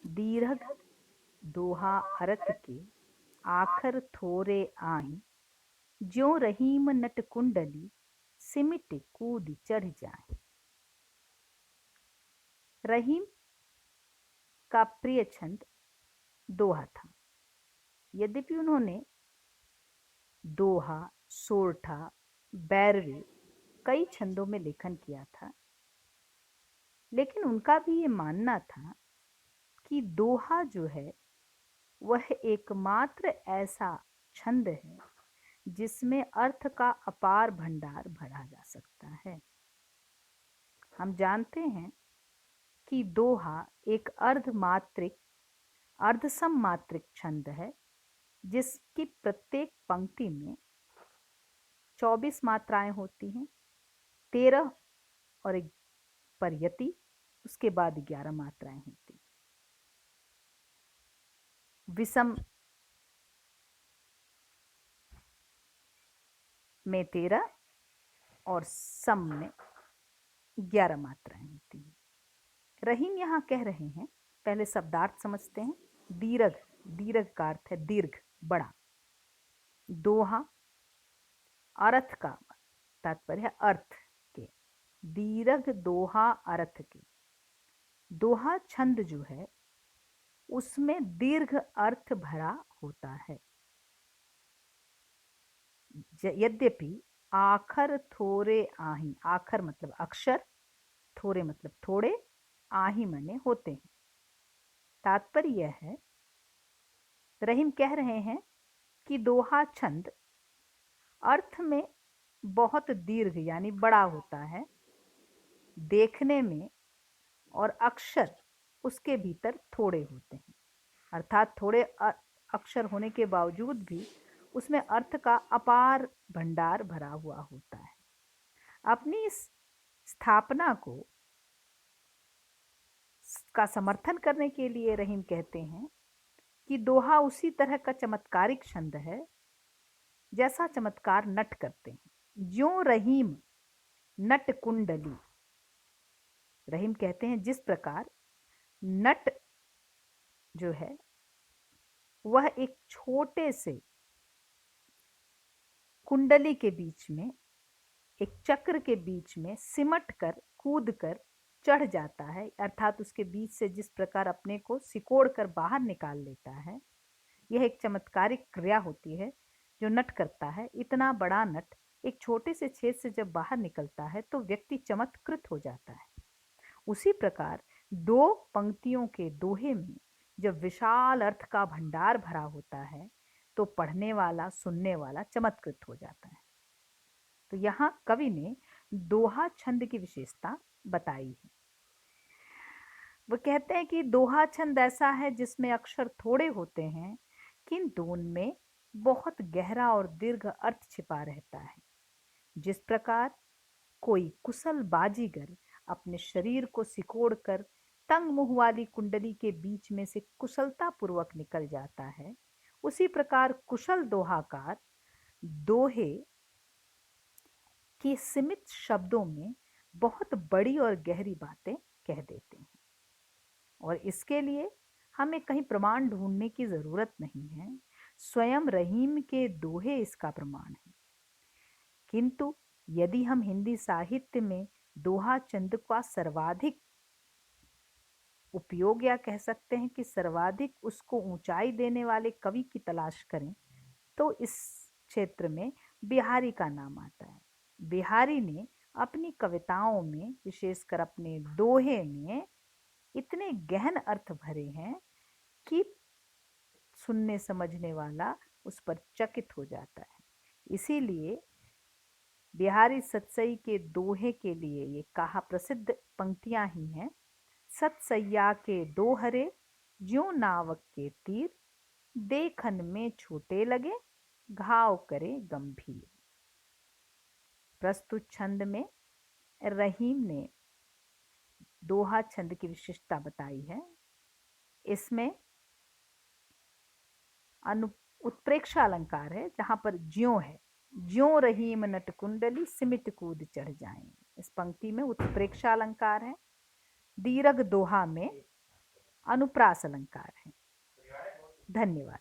दीर्घ दोहा अरथ के, आखर थोरे आहीं, ज्यों रहीम नट कुंडली, सिमिट कूद चढ़ जाए। रहीम का प्रिय छंद दोहा था। यद्यपि उन्होंने दोहा, सोरठा, बैरवी कई छंदों में लेखन किया था, लेकिन उनका भी ये मानना था कि दोहा जो है वह एकमात्र ऐसा छंद है जिसमें अर्थ का अपार भंडार भरा जा सकता है। हम जानते हैं कि दोहा एक अर्धसम मात्रिक छंद है, जिसकी प्रत्येक पंक्ति में 24 मात्राएं होती हैं। 13 और एक पर यति, उसके बाद 11 मात्राएं होती। विषम में 13 और सम में 11 मात्राएं होती हैं। रहीम यहाँ कह रहे हैं, पहले शब्दार्थ समझते हैं। दीर्घ का अर्थ है दीर्घ, बड़ा। दोहा अर्थ का तात्पर्य है अर्थ के। दीर्घ दोहा अर्थ के। दोहा छंद जो है उसमें दीर्घ अर्थ भरा होता है। यद्यपि आखर थोरे आही, आखर मतलब अक्षर, थोरे मतलब थोड़े, आही मने होते हैं। तात्पर्य यह है, रहीम कह रहे हैं कि दोहा छंद अर्थ में बहुत दीर्घ यानी बड़ा होता है, देखने में, और अक्षर उसके भीतर थोड़े होते हैं। अर्थात थोड़े अक्षर होने के बावजूद भी उसमें अर्थ का अपार भंडार भरा हुआ होता है। अपनी इस स्थापना का समर्थन करने के लिए रहीम कहते हैं कि दोहा उसी तरह का चमत्कारिक छंद है जैसा चमत्कार नट करते हैं। ज्यों रहीम नट कुंडली, रहीम कहते हैं जिस प्रकार नट जो है वह एक छोटे से कुंडली के बीच में, एक चक्र के बीच में सिमट कर, कूद कर चढ़ जाता है, अर्थात उसके बीच से जिस प्रकार अपने को सिकोड़ कर बाहर निकाल लेता है, यह एक चमत्कारिक क्रिया होती है जो नट करता है। इतना बड़ा नट एक छोटे से छेद से जब बाहर निकलता है तो व्यक्ति चमत्कृत हो जाता है। उसी प्रकार दो पंक्तियों के दोहे में जब विशाल अर्थ का भंडार भरा होता है तो पढ़ने वाला, सुनने वाला चमत्कृत हो जाता है। तो यहाँ कवि ने दोहा छंद की विशेषता बताई है। वो कहते हैं कि दोहा छंद ऐसा है जिसमें अक्षर थोड़े होते हैं, किंतु उनमें बहुत गहरा और दीर्घ अर्थ छिपा रहता है। जिस प्रकार कोई कुशल बाजीगर अपने शरीर को सिकोड़कर तंग मुंह वाली कुंडली के बीच में से कुशलता पूर्वक निकल जाता है, उसी प्रकार कुशल दोहाकार दोहे की सीमित शब्दों में बहुत बड़ी और गहरी बातें कह देते हैं। और इसके लिए हमें कहीं प्रमाण ढूंढने की जरूरत नहीं है, स्वयं रहीम के दोहे इसका प्रमाण है। किंतु यदि हम हिंदी साहित्य में दोहा छंद का सर्वाधिक उपयोग, या कह सकते हैं कि सर्वाधिक उसको ऊंचाई देने वाले कवि की तलाश करें, तो इस क्षेत्र में बिहारी का नाम आता है। बिहारी ने अपनी कविताओं में, विशेषकर अपने दोहे में, इतने गहन अर्थ भरे हैं कि सुनने समझने वाला उस पर चकित हो जाता है। इसीलिए बिहारी सतसई के दोहे के लिए ये कहा प्रसिद्ध पंक्तियां ही हैं। सतसैया के दोहरे ज्यों नावक के तीर, देखन में छोटे लगे घाव करे गंभीर। प्रस्तुत छंद में रहीम ने दोहा छंद की विशेषता बताई है। इसमें उत्प्रेक्षा अलंकार है, जहां पर ज्यों है, ज्यों रहीम नट कुंडली सिमिट कूद चढ़ जाएंगे। इस पंक्ति में उत्प्रेक्षा अलंकार है। दीर्घ दोहा में अनुप्रास अलंकार है। धन्यवाद।